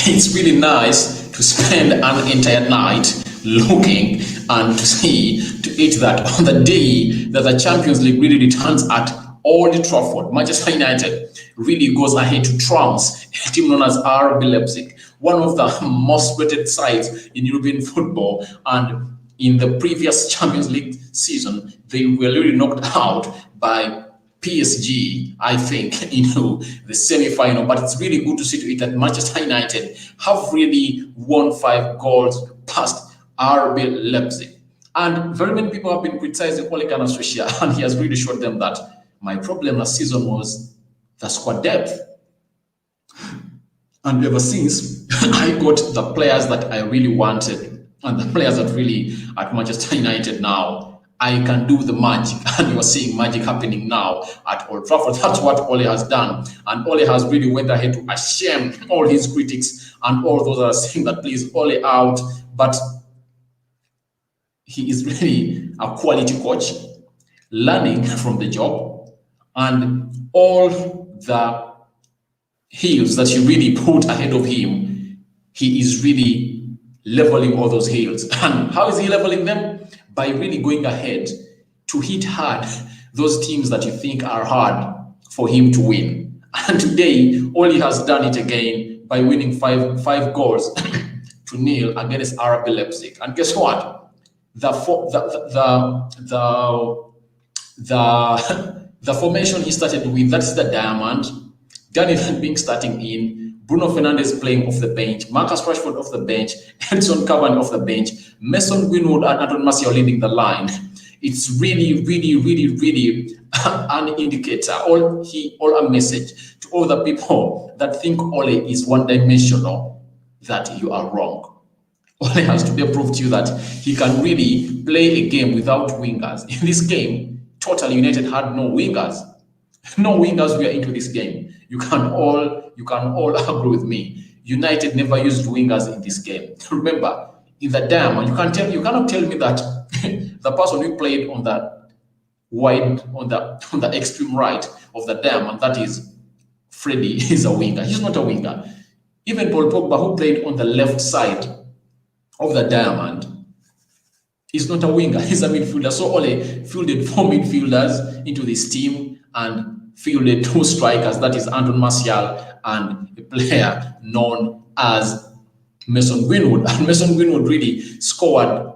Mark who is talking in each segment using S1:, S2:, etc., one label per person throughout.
S1: it's really nice to spend an entire night looking and to eat that on the day that the Champions League really returns at Old Trafford. Manchester United really goes ahead to trounce a team known as RB Leipzig, one of the most rated sides in European football. And in the previous Champions League season, they were really knocked out by PSG, I think, into the semi-final. But it's really good to see to it that Manchester United have really won 5 goals past RB Leipzig. And very many people have been criticizing Ole Gunnar Solskjaer, and he has really showed them that my problem last season was the squad depth. And ever since, I got the players that I really wanted, and the players that really at Manchester United now, I can do the magic. And you're seeing magic happening now at Old Trafford. That's what Ole has done. And Ole has really went ahead to shame all his critics and all those that are saying that please Ole out. But he is really a quality coach, learning from the job, and all the hills that you really put ahead of him, he is really leveling all those hills. And how is he leveling them? By really going ahead to hit hard those teams that you think are hard for him to win. And today, Ole has done it again by winning five goals to nil against RB Leipzig. And guess what? The formation he started with, that's the diamond. Danny Van Beek starting in, Bruno Fernandes playing off the bench, Marcus Rashford off the bench, Edson Cavani off the bench, Mason Greenwood and Anton Martial leading the line. It's really, really, really, really an indicator, or a message to all the people that think Ole is one-dimensional, that you are wrong. Ole has to prove to you that he can really play a game without wingers. In this game, Total United had no wingers. No wingers were into this game. You can all agree with me. United never used wingers in this game. Remember, in the diamond, you cannot tell me that the person who played on the wide, on the extreme right of the diamond, that is Freddie, is a winger. He's not a winger. Even Paul Pogba, who played on the left side of the diamond, is not a winger. He's a midfielder. So Ole fielded 4 midfielders into this team and fielded 2 strikers, that is Anton Martial and a player known as Mason Greenwood. And Mason Greenwood really scored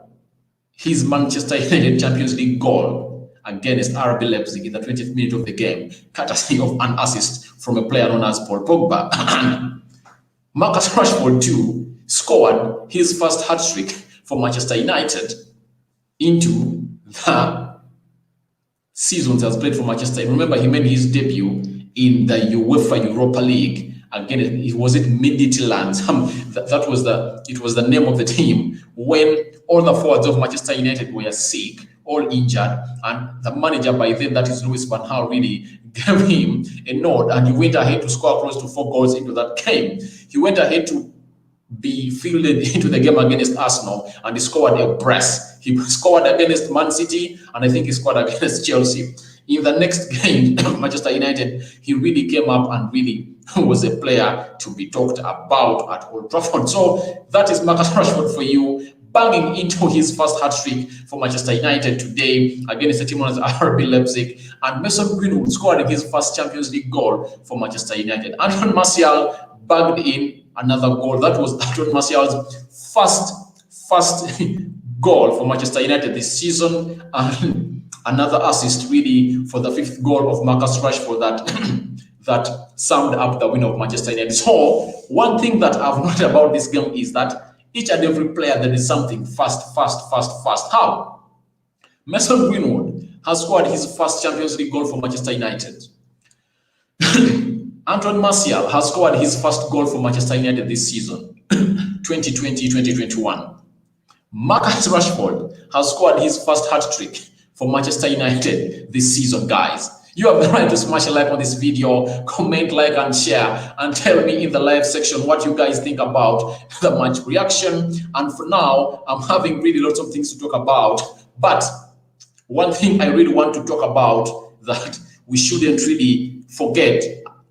S1: his Manchester United Champions League goal against RB Leipzig in the 20th minute of the game, courtesy of an assist from a player known as Paul Pogba. And Marcus Rashford too scored his first hat-trick for Manchester United into the seasons he has played for Manchester. Remember, he made his debut in the UEFA Europa League. Again, it was Midtjylland. It was the name of the team when all the forwards of Manchester United were sick, all injured, and the manager by then, that is Louis van Gaal, really gave him a nod, and he went ahead to score close to 4 goals into that game. He went ahead to be fielded into the game against Arsenal, and he scored a brace. He scored against Man City, and I think he scored against Chelsea. In the next game, Manchester United, he really came up and really was a player to be talked about at Old Trafford. So that is Marcus Rashford for you, banging into his first hat-trick for Manchester United today against the team known as RB Leipzig. And Mason Greenwood scored his first Champions League goal for Manchester United. Anton Martial bagged in another goal. That was Anton Martial's first goal for Manchester United this season, and another assist really for the 5th goal of Marcus Rashford that summed up the win of Manchester United. So one thing that I've noted about this game is that each and every player, there is something fast. How? Mason Greenwood has scored his first Champions League goal for Manchester United. Anton Martial has scored his first goal for Manchester United this season, 2020-2021. Marcus Rashford has scored his first hat-trick for Manchester United this season, guys. You have the right to smash a like on this video, comment, like, and share, and tell me in the live section what you guys think about the match reaction. And for now, I'm having really lots of things to talk about. But one thing I really want to talk about that we shouldn't really forget,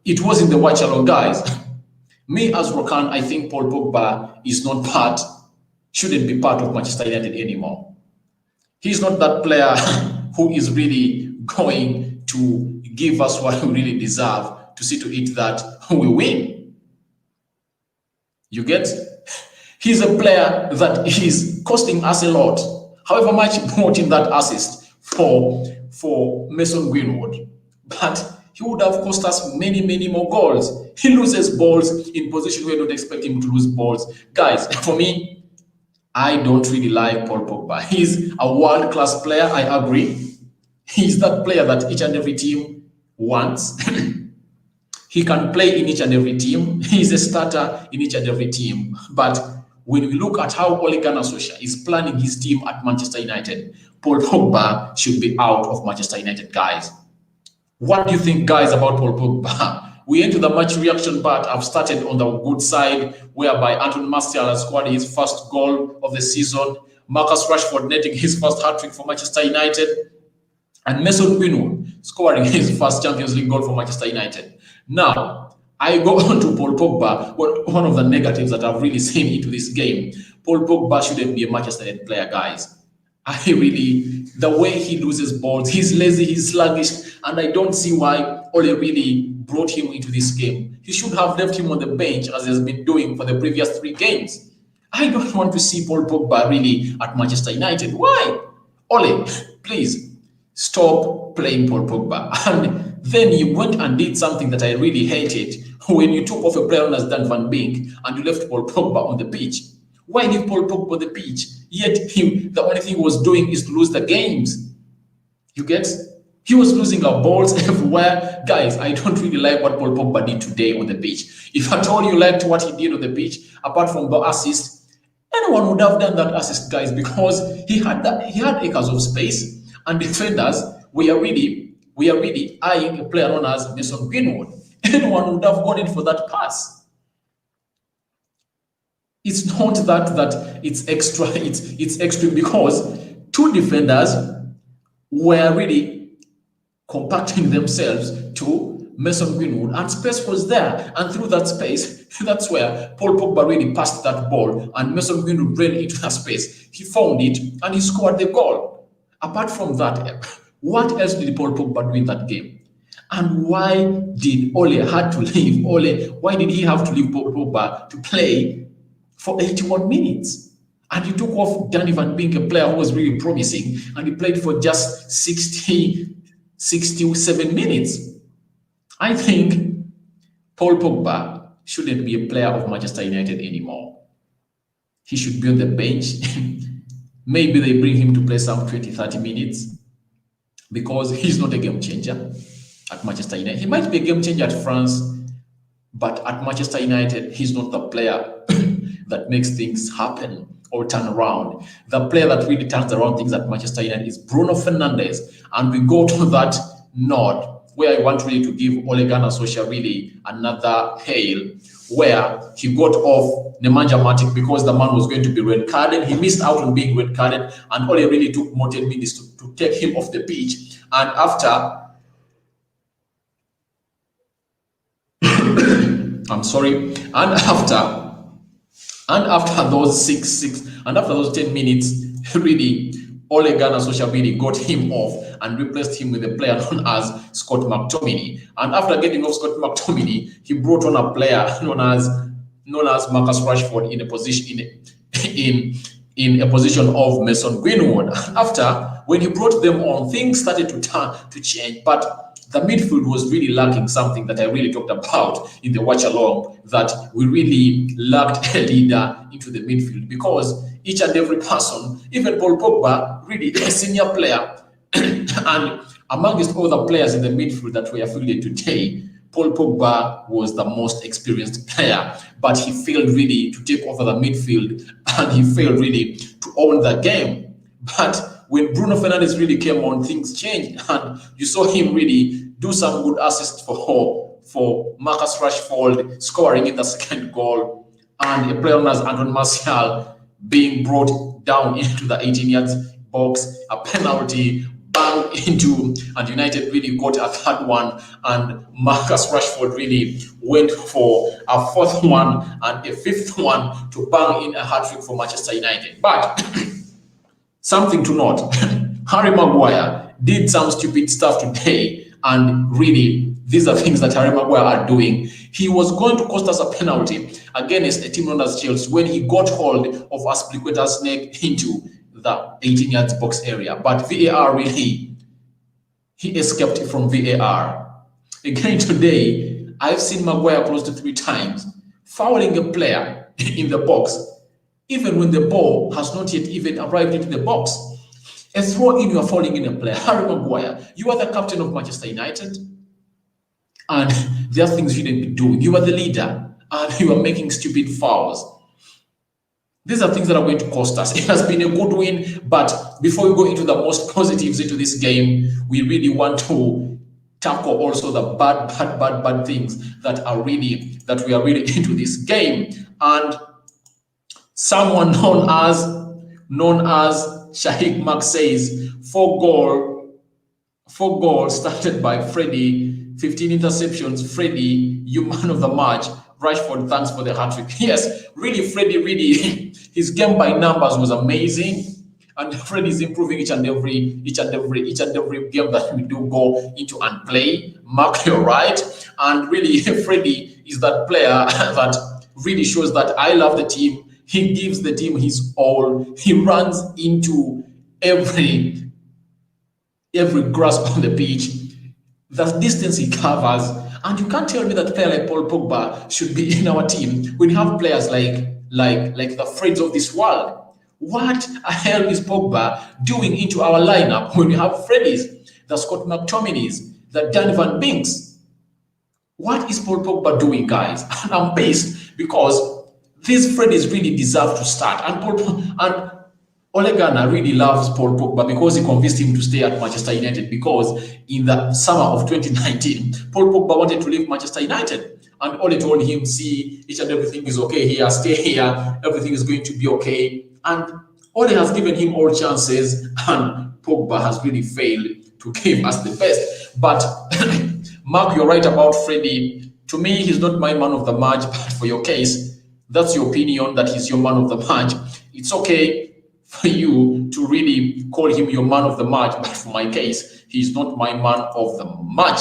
S1: it was in the watch along, guys. Me as Rokan, I think Paul Pogba is not part, shouldn't be part of Manchester United anymore. He's not that player who is really going to give us what we really deserve to see to it that we win. You get? He's a player that is costing us a lot. However much he brought in that assist for Mason Greenwood, but he would have cost us many, many more goals. He loses balls in position where we don't expect him to lose balls. Guys, for me, I don't really like Paul Pogba. He's a world-class player, I agree. He's that player that each and every team wants. He can play in each and every team. He's a starter in each and every team. But when we look at how Ole Gunnar Solskjaer is planning his team at Manchester United, Paul Pogba should be out of Manchester United, guys. What do you think, guys, about Paul Pogba? We enter the match reaction part. I've started on the good side, whereby Anthony Martial has scored his first goal of the season, Marcus Rashford netting his first hat-trick for Manchester United, and Mason Greenwood scoring his first Champions League goal for Manchester United. Now, I go on to Paul Pogba. One of the negatives that I've really seen into this game, Paul Pogba shouldn't be a Manchester United player, guys. The way he loses balls, he's lazy, he's sluggish, and I don't see why Ole really brought him into this game. He should have left him on the bench as he has been doing for the previous 3 games. I don't want to see Paul Pogba really at Manchester United. Why? Ole, please stop playing Paul Pogba. And then you went and did something that I really hated when you took off a player known as Dan Van Beek and you left Paul Pogba on the pitch. Why leave Paul Pogba on the pitch? Yet the only thing he was doing is to lose the games. You get? He was losing our balls everywhere. Guys, I don't really like what Paul Pogba did today on the pitch. If at all you liked what he did on the pitch, apart from the assist, anyone would have done that assist, guys, because he had acres of space, and defenders were really eyeing a player known as Mason Greenwood. Anyone would have gone in for that pass. It's not that it's extra, it's extreme, because 2 defenders were really compacting themselves to Mason Greenwood, and space was there. And through that space, that's where Paul Pogba really passed that ball, and Mason Greenwood ran into that space. He found it, and he scored the goal. Apart from that, what else did Paul Pogba do in that game? And why did Ole had to leave why did he have to leave Paul Pogba to play for 81 minutes? And you took off Danny Van Beek, a player who was really promising, and he played for just 67 minutes. I think Paul Pogba shouldn't be a player of Manchester United anymore. He should be on the bench. Maybe they bring him to play some 20-30 minutes, because he's not a game changer at Manchester United. He might be a game changer at France, but at Manchester United, he's not the player that makes things happen or turn around. The player that really turns around things at Manchester United is Bruno Fernandes. And we go to that nod where I want really to give Ole Gunnar Solskjaer really another hail, where he got off Nemanja Matic because the man was going to be red carded. He missed out on being red carded, and Ole really took more 10 minutes to take him off the pitch. And after I'm sorry, and after those 10 minutes, really, Ole Gunnar Solskjaer really got him off and replaced him with a player known as Scott McTominay. And after getting off Scott McTominay, he brought on a player known as Marcus Rashford in a position of Mason Greenwood. And after, when he brought them on, things started to change, but the midfield was really lacking something that I really talked about in the watch along, that we really lacked a leader into the midfield, because each and every person, even Paul Pogba, really a senior player, and amongst all the players in the midfield that were fielded today, Paul Pogba was the most experienced player, but he failed really to take over the midfield, and he failed really to own the game. But when Bruno Fernandes really came on, things changed, and you saw him really do some good assists for Marcus Rashford, scoring in the second goal, and a player known as Anthony Martial being brought down into the 18 yards box, a penalty, banged into, and United really got a third one, and Marcus Rashford really went for a fourth one and a fifth one to bang in a hat-trick for Manchester United. But something to note, Harry Maguire did some stupid stuff today, and really, these are things that Harry Maguire are doing. He was going to cost us a penalty against a team known as Chelsea when he got hold of Aspilicueta's neck into the 18 yards box area. But VAR really, he escaped from VAR. Again today, I've seen Maguire close to 3 times, fouling a player in the box, even when the ball has not yet even arrived into the box. A throw in, you are fouling in a player. Harry Maguire, you are the captain of Manchester United, and there are things you didn't be doing. You are the leader, and you are making stupid fouls. These are things that are going to cost us. It has been a good win, but before we go into the most positives into this game, we really want to tackle also the bad things that we are really into this game. And someone known as Shahik Mark says, 4 goals started by Freddie, 15 interceptions. Freddie, you man of the match. Rashford, thanks for the hat-trick. Yes, really, Freddie, his game by numbers was amazing. And Freddie's improving each and every game that we do go into and play. Mark, you're right. And really, Freddie is that player that really shows that I love the team. He gives the team his all. He runs into every grasp on the pitch. The distance he covers. And you can't tell me that a player like Paul Pogba should be in our team when you have players like the Freds of this world. What the hell is Pogba doing into our lineup when we have Freddies, the Scott McTominays, the Dan Van Binks? What is Paul Pogba doing, guys? And I'm pissed because these Freddies really deserve to start. And Ole Gunnar really loves Paul Pogba because he convinced him to stay at Manchester United, because in the summer of 2019, Paul Pogba wanted to leave Manchester United. And Ole told him, see, each and everything is okay here, stay here, everything is going to be okay. And Ole has given him all chances, and Pogba has really failed to give us the best. But Mark, you're right about Freddie. To me, he's not my man of the match, but for your case, that's your opinion, that he's your man of the match. It's okay for you to really call him your man of the match, but for my case, he's not my man of the match.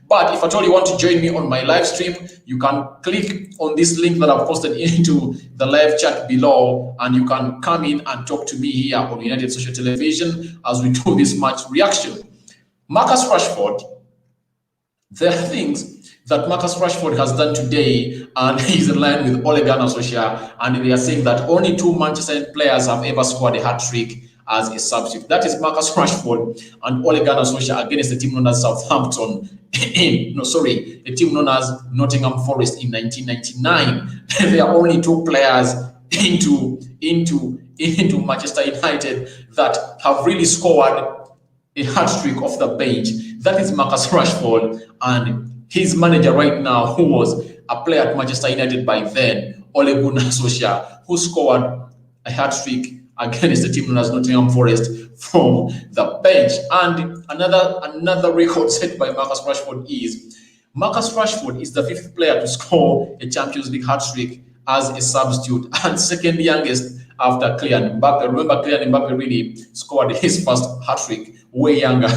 S1: But if at all you want to join me on my live stream, you can click on this link that I've posted into the live chat below, and you can come in and talk to me here on United Social Television as we do this match reaction. Marcus Rashford, there are things that Marcus Rashford has done today, and he's in line with Ole Gunnar Solskjaer, and they are saying that only 2 Manchester United players have ever scored a hat-trick as a substitute. That is Marcus Rashford and Ole Gunnar Solskjaer against a team known as Southampton, a team known as Nottingham Forest in 1999. There are only 2 players into Manchester United that have really scored a hat-trick off the bench. That is Marcus Rashford and his manager right now, who was a player at Manchester United by then, Ole Gunnar Solskjaer, who scored a hat-trick against the team known as Nottingham Forest from the bench. And another record set by Marcus Rashford is Marcus Rashford is the 5th player to score a Champions League hat-trick as a substitute, and 2nd youngest after Kylian Mbappe. Remember, Kylian Mbappe really scored his first hat-trick way younger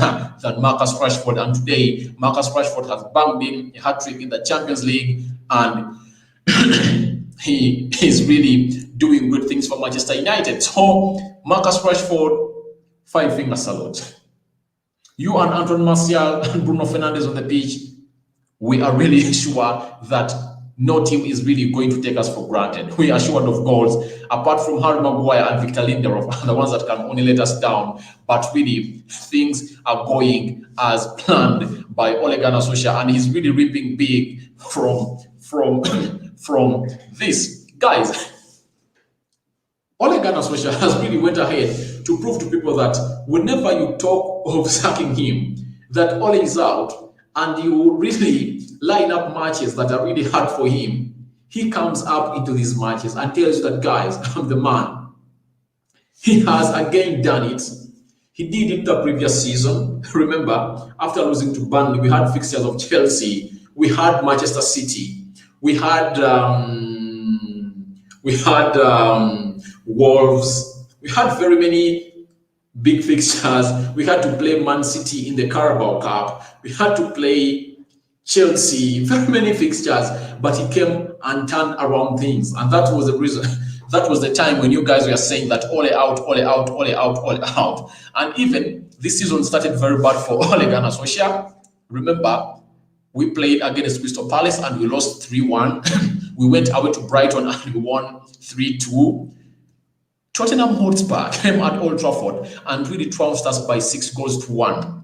S1: than Marcus Rashford, and today Marcus Rashford has banged in a hat-trick in the Champions League, and he is really doing good things for Manchester United. So Marcus Rashford, 5-finger salute. You and Anton Martial and Bruno Fernandes on the pitch, we are really sure that no team is really going to take us for granted. We are assured of goals, apart from Harry Maguire and Victor Lindelof, the ones that can only let us down. But really, things are going as planned by Ole Gunnar Solskjaer, and he's really reaping big from this. Guys, Ole Gunnar Solskjaer has really went ahead to prove to people that whenever you talk of sacking him, that Ole is out, and you really line up matches that are really hard for him, he comes up into these matches and tells you that, guys, I'm the man. He has again done it. He did it the previous season. Remember, after losing to Burnley, we had fixtures of Chelsea, we had Manchester City, we had Wolves, we had very many big fixtures. We had to play Man City in the Carabao Cup. We had to play Chelsea, very many fixtures, but he came and turned around things. And that was the reason, that was the time when you guys were saying that Ole out, Ole out, Ole out, Ole out. And even this season started very bad for Ole Gunnar Solskjaer. Remember, we played against Crystal Palace and we lost 3-1. We went away to Brighton and we won 3-2. Tottenham Hotspur came at Old Trafford and really trounced us by 6-1.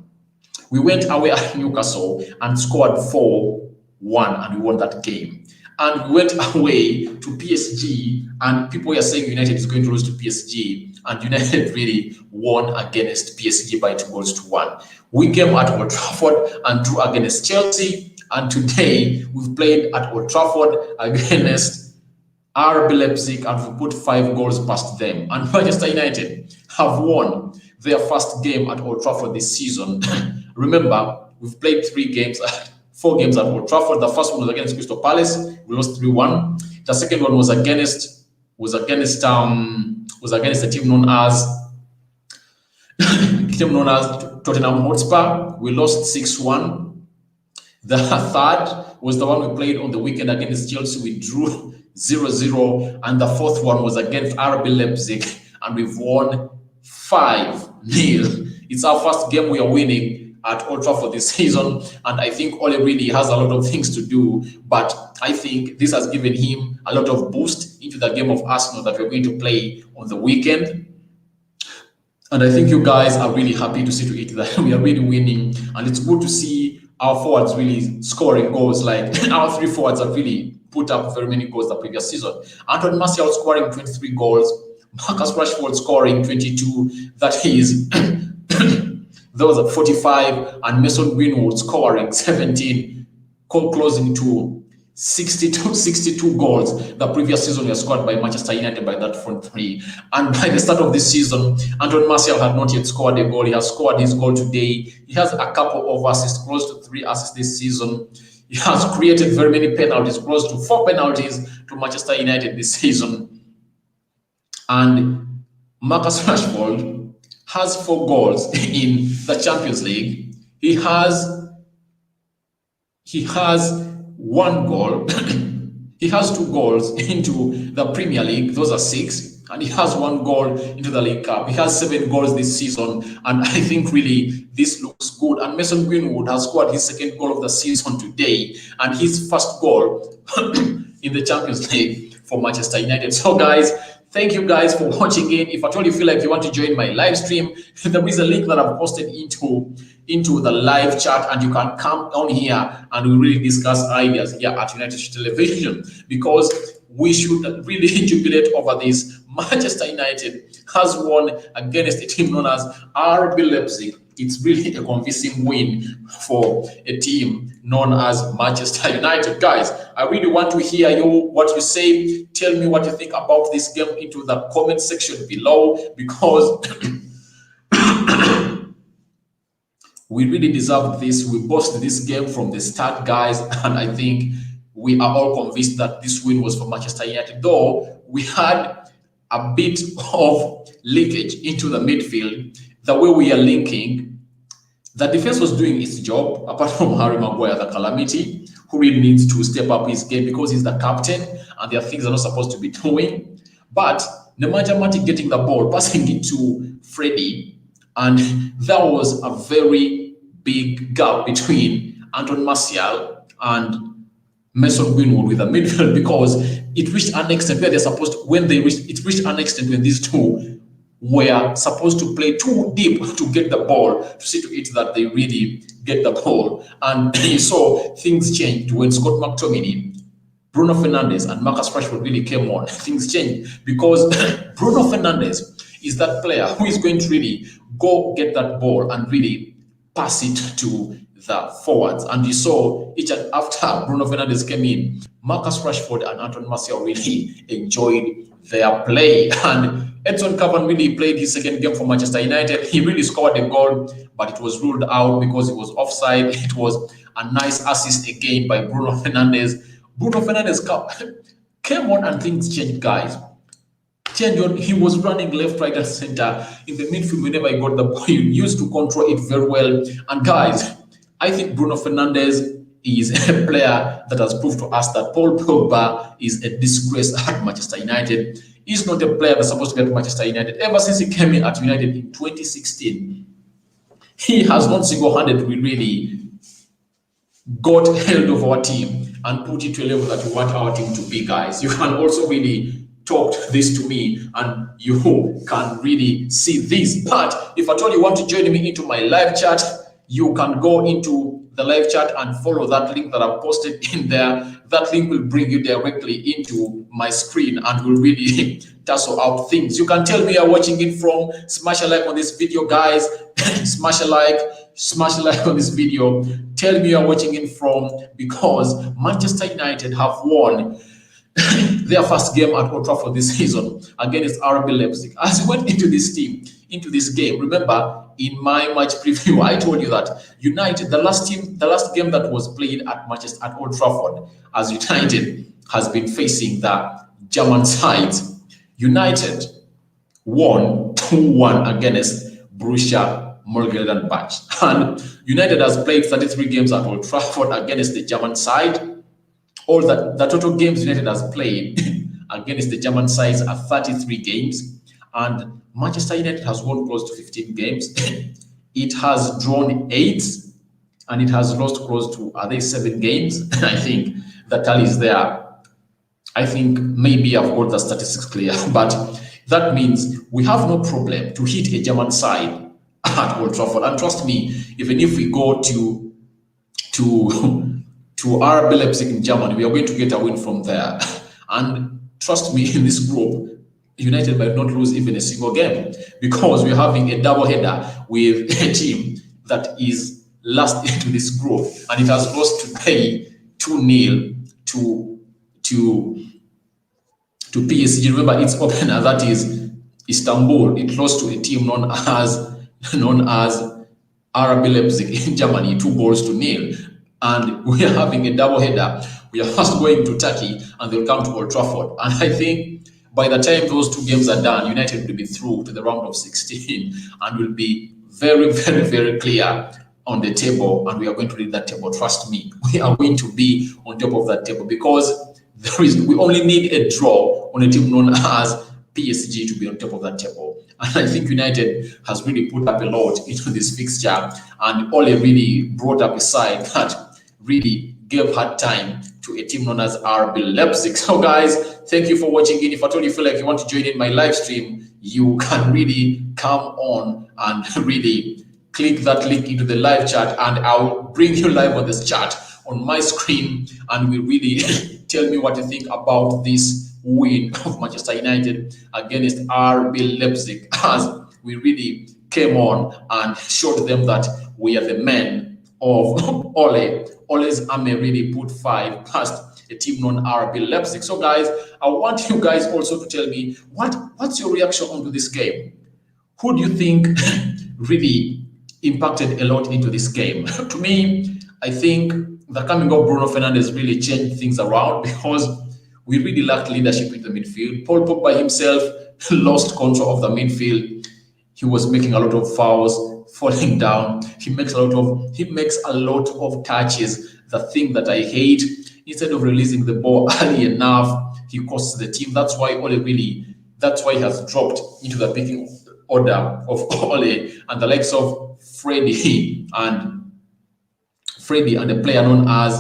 S1: We went away at Newcastle and scored 4-1 and we won that game. And we went away to PSG and people were saying United is going to lose to PSG, and United really won against PSG by 2-1. We came at Old Trafford and drew against Chelsea, and today we've played at Old Trafford against RB Leipzig and we put 5 goals past them. And Manchester United have won their first game at Old Trafford this season. Remember, we've played 4 games at Old Trafford. The first one was against Crystal Palace. We lost 3-1. The second one was against a team known as Tottenham Hotspur. We lost 6-1. The third was the one we played on the weekend against Chelsea. We drew 0-0, and the fourth one was against RB Leipzig, and we've won 5-0. It's our first game we are winning at Old Trafford this season, and I think Ole really has a lot of things to do, but I think this has given him a lot of boost into the game of Arsenal that we're going to play on the weekend. And I think you guys are really happy to see to it that we are really winning, and it's good to see our forwards really scoring goals. Like our 3 forwards have really put up very many goals the previous season. Anthony Martial scoring 23 goals, Marcus Rashford scoring 22, that is those are 45, and Mason Greenwood scoring 17, closing to 62 goals. The previous season was scored by Manchester United by that front 3. And by the start of this season, Anthony Martial had not yet scored a goal. He has scored his goal today. He has a couple of assists, close to 3 assists this season. He has created very many penalties, close to 4 penalties to Manchester United this season. And Marcus Rashford has 4 goals in the Champions League. He has 1 goal. He has 2 goals into the Premier League. Those are 6. And he has 1 goal into the League Cup. He has 7 goals this season. And I think really this looks good. And Mason Greenwood has scored his 2nd goal of the season today, and his 1st goal in the Champions League for Manchester United. So guys, thank you guys for watching in. If at all you feel like you want to join my live stream, there is a link that I've posted into the live chat, and you can come on here and we really discuss ideas here at United Television, because we should really jubilate over this. Manchester United has won against a team known as RB Leipzig. It's really a convincing win for a team known as Manchester United. Guys, I really want to hear what you say. Tell me what you think about this game into the comment section below, because we really deserve this. We bossed this game from the start, guys, and I think we are all convinced that this win was for Manchester United, though we had a bit of leakage into the midfield. The way we are linking, the defense was doing its job, apart from Harry Maguire, the calamity, who really needs to step up his game because he's the captain and there are things they're not supposed to be doing. But Nemanja Matic getting the ball, passing it to Freddie, and there was a very big gap between Anthony Martial and Mason Greenwood with the midfield, because it reached an extent where it reached an extent when these two were supposed to play too deep to get the ball, to see to it that they really get the ball. And you saw things changed when Scott McTominay, Bruno Fernandes, and Marcus Rashford really came on. Things changed because Bruno Fernandes is that player who is going to really go get that ball and really pass it to the forwards. And you saw each after Bruno Fernandes came in, Marcus Rashford and Anthony Martial really enjoyed their play. And Edson Cavani really played his second game for Manchester United. He really scored a goal, but it was ruled out because it was offside. It was a nice assist again by Bruno Fernandes. Bruno Fernandes came on and things changed, guys. He was running left, right, and center in the midfield. Whenever he got the ball, he used to control it very well. And guys, I think Bruno Fernandes is a player that has proved to us that Paul Pogba is a disgrace at Manchester United. He's not a player that's supposed to get to Manchester United. Ever since he came in at United in 2016, he has not single-handedly really got held of our team and put it to a level that we want our team to be, guys. You can also really talk this to me and you can really see this. But if at all you want to join me into my live chat, you can go into the live chat and follow that link that I've posted in there. That link will bring you directly into my screen and will really tussle out things. You can tell me you're watching it from. Smash a like on this video, guys. Smash a like on this video. Tell me you're watching it from, because Manchester United have won their first game at Old Trafford this season against RB Leipzig. As we went into this game, remember in my match preview, I told you that United, the last game that was played at Old Trafford, as United has been facing the German sides, United won 2-1 against Borussia Mönchengladbach. And United has played 33 games at Old Trafford against the German side. All the total games United has played against the German sides are 33 games, and Manchester United has won close to 15 games. It has drawn 8, and it has lost close to 7 games. I think the tally is there. I think maybe I've got the statistics clear, but that means we have no problem to hit a German side at Old Trafford. And trust me, even if we go to RB Leipzig in Germany, we are going to get a win from there. And trust me, in this group, United might not lose even a single game, because we're having a double header with a team that is last into this group, and it has lost today 2-0 to PSG. Remember, its opener, that is Istanbul, it lost to a team known as RB Leipzig in Germany, 2-0. And we are having a double header. We are first going to Turkey, and they'll come to Old Trafford. And I think by the time those 2 games are done, United will be through to the round of 16 and will be very, very, very clear on the table. And we are going to lead that table. Trust me, we are going to be on top of that table, because we only need a draw on a team known as PSG to be on top of that table. And I think United has really put up a lot into this fixture, and Ole really brought up a side that really gave hard time to a team known as RB Leipzig. So guys, thank you for watching it. If at all you feel like you want to join in my live stream, you can really come on and really click that link into the live chat, and I'll bring you live on this chat on my screen, and we really tell me what you think about this win of Manchester United against RB Leipzig, as we really came on and showed them that we are the men of Ole. Ole's army really put 5 past a team known RB Leipzig. So guys, I want you guys also to tell me what's your reaction onto this game. Who do you think really impacted a lot into this game? To me, I think the coming of Bruno Fernandes really changed things around, because we really lacked leadership in the midfield. Paul Pogba himself lost control of the midfield. He was making a lot of fouls, falling down. He makes a lot of touches. The thing that I hate, instead of releasing the ball early enough, he costs the team. That's why he has dropped into the picking order of Ole, and the likes of Freddie and a player known as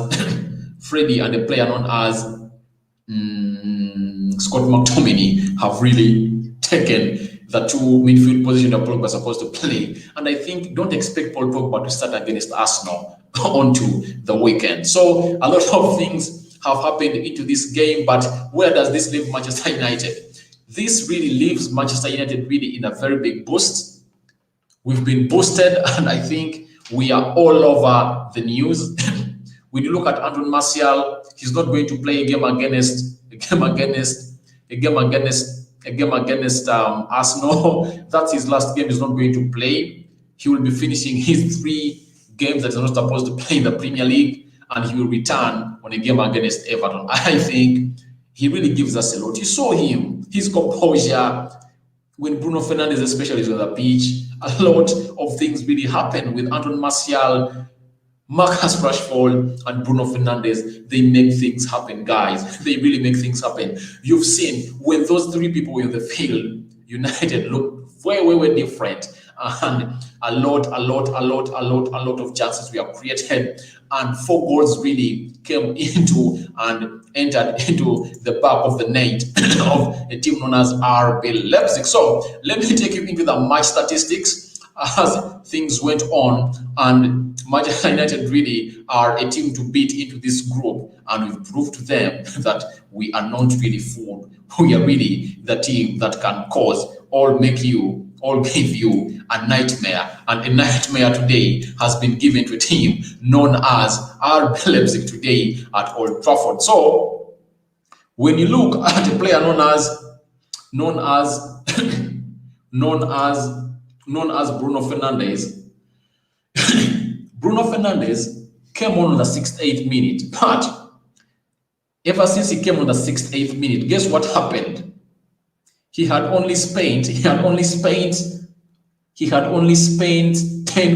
S1: Scott McTominay have really taken the 2 midfield position that Pogba is supposed to play. And I think don't expect Paul Pogba to start against Arsenal onto the weekend. So a lot of things have happened into this game, but where does this leave Manchester United? This really leaves Manchester United really in a very big boost. We've been boosted, and I think we are all over the news. When you look at Anton Martial, he's not going to play a game against a game against Arsenal. That's his last game. He's not going to play. He will be finishing his 3 games that he's not supposed to play in the Premier League, and he will return on a game against Everton. I think he really gives us a lot. You saw him, his composure when Bruno Fernandes especially is on the pitch. A lot of things really happen with Anton Martial, Marcus Rashford, and Bruno Fernandes. They make things happen, guys. They really make things happen. You've seen when those 3 people were in the field, United looked way different. And a lot of chances were created, and 4 goals really came into and entered into the back of the net of a team known as RB Leipzig. So let me take you into the match statistics as things went on, and Manchester United really are a team to beat into this group, and we've proved to them that we are not really fooled. We are really the team that can give you a nightmare, and a nightmare today has been given to a team known as RB Leipzig today at Old Trafford. So when you look at a player known as Bruno Fernandes, Bruno Fernandes came on the 6th-8th minute, but ever since he came on the 6th-8th minute, guess what happened? He had only spent 10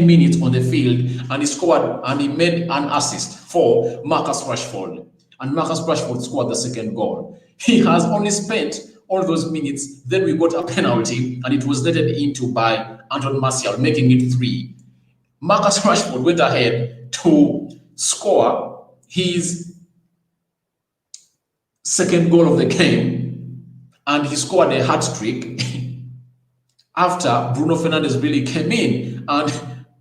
S1: minutes on the field, and he scored, and he made an assist for Marcus Rashford, and Marcus Rashford scored the 2nd goal. He has only spent all those minutes. Then we got a penalty, and it was letted into by Anton Martial, making it 3. Marcus Rashford went ahead to score his 2nd goal of the game, and he scored a hat-trick after Bruno Fernandes really came in. And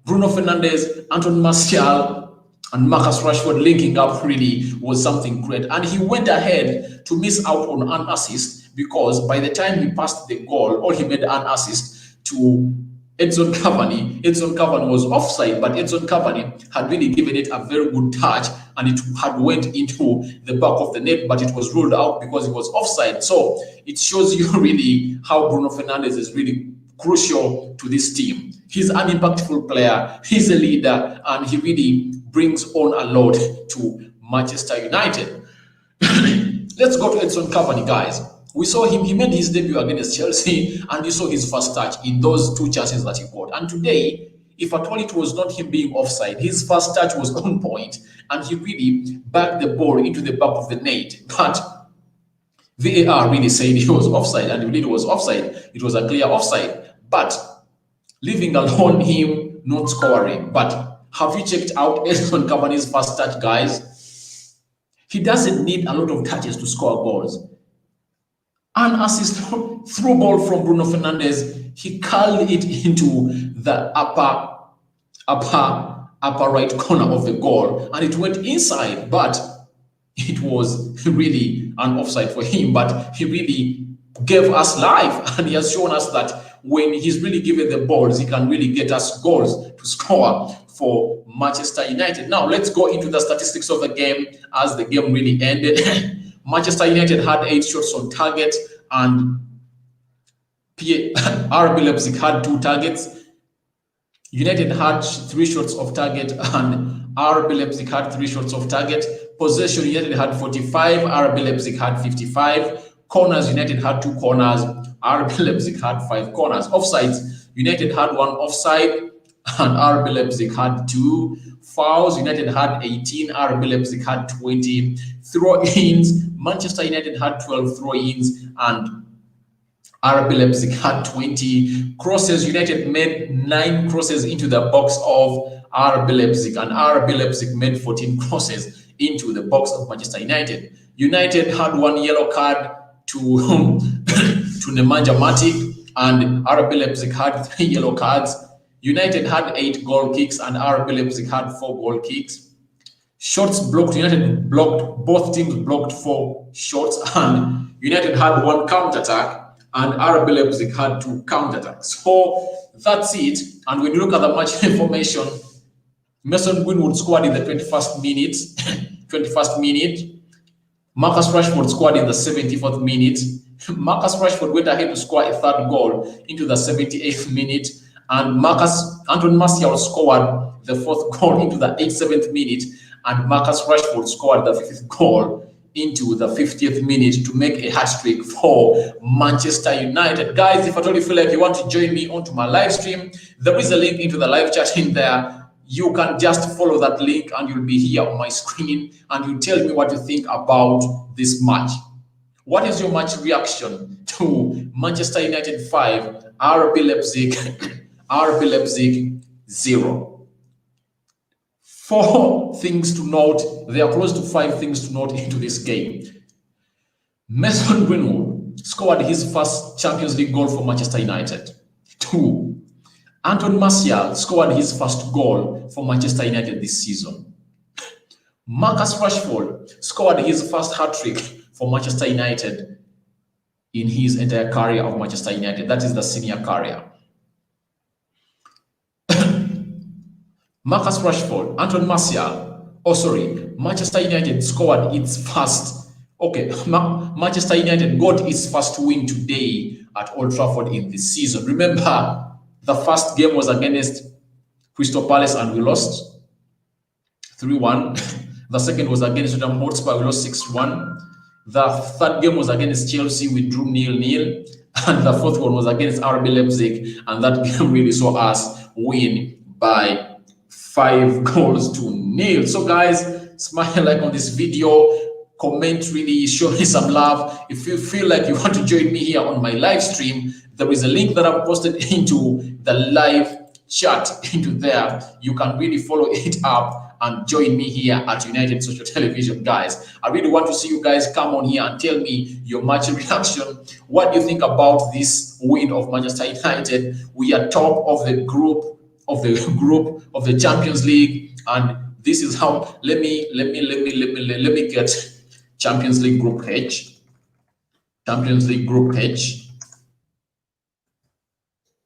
S1: Bruno Fernandes, Anton Martial, and Marcus Rashford linking up really was something great. And he went ahead to miss out on an assist, because by the time he passed the goal, or he made an assist to Edson Cavani, Edson Cavani was offside, but Edson Cavani had really given it a very good touch, and it had went into the back of the net, but it was ruled out because it was offside. So it shows you really how Bruno Fernandes is really crucial to this team. He's an impactful player, he's a leader, and he really brings on a lot to Manchester United. Let's go to Edson Cavani, guys. We saw him, he made his debut against Chelsea, and you saw his first touch in those 2 chances that he got. And today, if at all it was not him being offside, his first touch was on point, and he really backed the ball into the back of the net. But VAR really said he was offside, and indeed it was offside. It was a clear offside. But leaving alone him not scoring. But have you checked out Edson Cavani's first touch, guys? He doesn't need a lot of touches to score goals. An assist through ball from Bruno Fernandes, he curled it into the upper right corner of the goal, and it went inside, but it was really an offside for him. But he really gave us life, and he has shown us that when he's really given the balls, he can really get us goals to score for Manchester United. Now let's go into the statistics of the game as the game really ended. Manchester United had 8 shots on target, and RB Leipzig had 2 targets. United had 3 shots of target, and RB Leipzig had 3 shots of target. Possession, United had 45, RB Leipzig had 55. Corners, United had 2 corners, RB Leipzig had 5 corners. Offsides, United had 1 offside, and RB Leipzig had 2. Fouls, United had 18, RB Leipzig had 20. Throw-ins, Manchester United had 12 throw-ins, and RB Leipzig had 20. Crosses, United made 9 crosses into the box of RB Leipzig, and RB Leipzig made 14 crosses into the box of Manchester United. United had 1 yellow card to Nemanja Matic, and RB Leipzig had 3 yellow cards. United had 8 goal kicks, and RB Leipzig had 4 goal kicks. Shots blocked, United blocked, both teams blocked 4 shots, and United had 1 counter-attack, and RB Leipzig had 2 counter-attacks. So that's it. And when you look at the match information, Mason Greenwood scored in the 21st minute. Marcus Rashford scored in the 74th minute. Marcus Rashford went ahead to score a third goal into the 78th minute, and Anthony Martial scored the fourth goal into the 87th minute, and Marcus Rashford scored the fifth goal into the 50th minute to make a hat-trick for Manchester United. Guys, if at all you feel like you want to join me onto my live stream, there is a link into the live chat in there. You can just follow that link and you'll be here on my screen and you tell me what you think about this match. What is your match reaction to Manchester United 5, RB Leipzig, RB Leipzig 0? 4 things to note. There are close to 5 things to note into this game. Mason Greenwood scored his first Champions League goal for Manchester United. 2. Anthony Martial scored his first goal for Manchester United this season. Marcus Rashford scored his first hat-trick for Manchester United in his entire career of Manchester United. That is the senior career. Marcus Rashford, Anthony Martial, Manchester United scored its first, Manchester United got its first win today at Old Trafford in this season. Remember, the first game was against Crystal Palace and we lost 3-1. The second was against Tottenham Hotspur, we lost 6-1. The third game was against Chelsea, we drew 0-0. And the fourth one was against RB Leipzig, and that game really saw us win by 5 goals to 0. So guys, smash a like on this video, comment, really show me some love. If you feel like you want to join me here on my live stream, there is a link that I've posted into the live chat into there. You can really follow it up and join me here at United Social Television, guys. I really want to see you guys come on here and tell me your match reaction. What do you think about this win of Manchester United? We are top of the group of the Champions League, and this is how. Let me get Champions League Group H. Champions League Group H.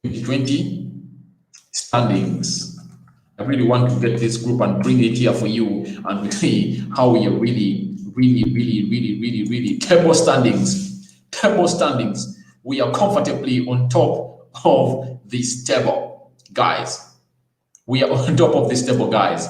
S1: 2020 standings. I really want to get this group and bring it here for you and see how we are really table standings. Table standings. We are comfortably on top of this table, guys. We are on top of this table, guys.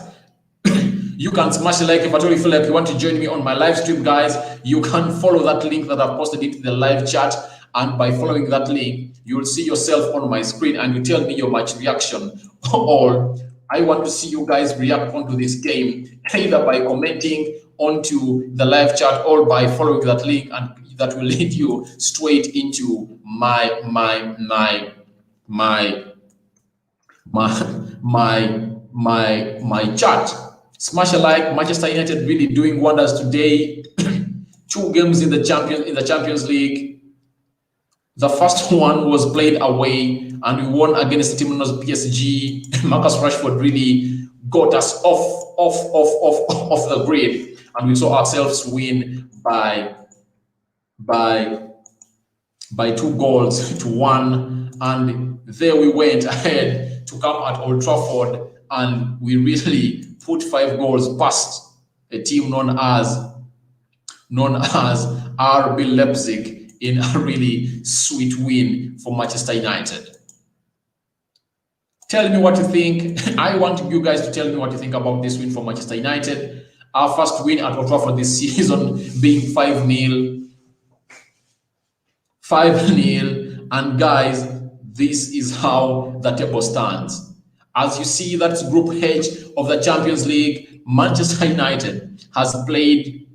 S1: You can smash a like if at all you feel like you want to join me on my live stream, guys. You can follow that link that I've posted into the live chat, and by following that link, you will see yourself on my screen and you tell me your match reaction. Or I want to see you guys react onto this game, either by commenting onto the live chat or by following that link, and that will lead you straight into my chat. Smash a like. Manchester United really doing wonders today. 2 games in the Champions League. The first one was played away and we won against the team known as PSG. Marcus Rashford really got us off the grid, and we saw ourselves win by 2 goals to 1. And there we went ahead to come at Old Trafford, and we really put 5 goals past a team known as RB Leipzig in a really sweet win for Manchester United. Tell me what you think. I want you guys to tell me what you think about this win for Manchester United. Our first win at Old Trafford this season being 5-0. 5-0. And guys, this is how the table stands. As you see, that's Group H of the Champions League. Manchester United has played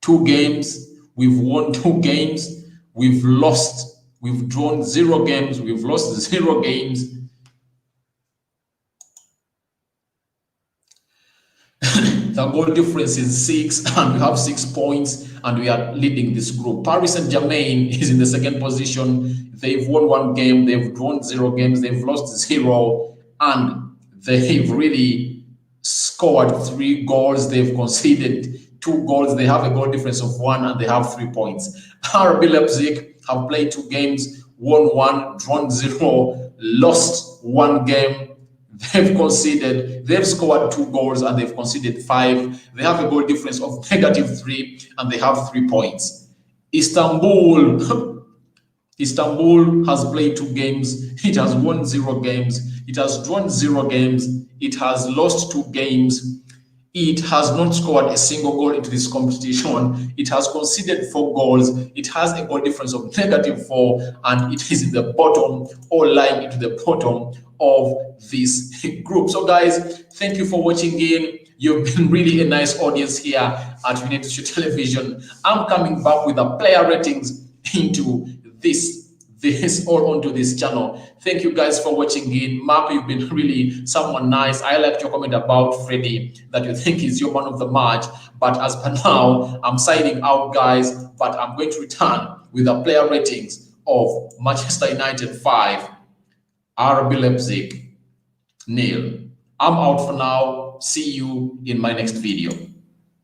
S1: 2 games. We've won 2 games. We've drawn 0 games. We've lost 0 games. The goal difference is 6, and we have 6 points, and we are leading this group. Paris Saint-Germain is in the 2nd position. They've won 1 game. They've drawn 0 games. They've lost 0, and they've really scored 3 goals. They've conceded 2 goals. They have a goal difference of 1, and they have 3 points. RB Leipzig have played 2 games, won 1, drawn 0, lost 1 game. They've scored 2 goals and they've conceded 5. They have a goal difference of -3, and they have 3 points. Istanbul. Istanbul has played 2 games. It has won 0 games. It has drawn 0 games. It has lost 2 games. It has not scored a single goal into this competition. It has conceded 4 goals. It has a goal difference of -4, and it is in the bottom, or lying into the bottom of this group. So, guys, thank you for watching in. You've been really a nice audience here at United Television. I'm coming back with the player ratings into this all onto this channel. Thank you guys for watching in. Mark, you've been really someone nice. I liked your comment about Freddie, that you think is your man of the match. But as per now, I'm signing out, guys. But I'm going to return with the player ratings of Manchester United 5, RB Leipzig 0. I'm out for now. See you in my next video.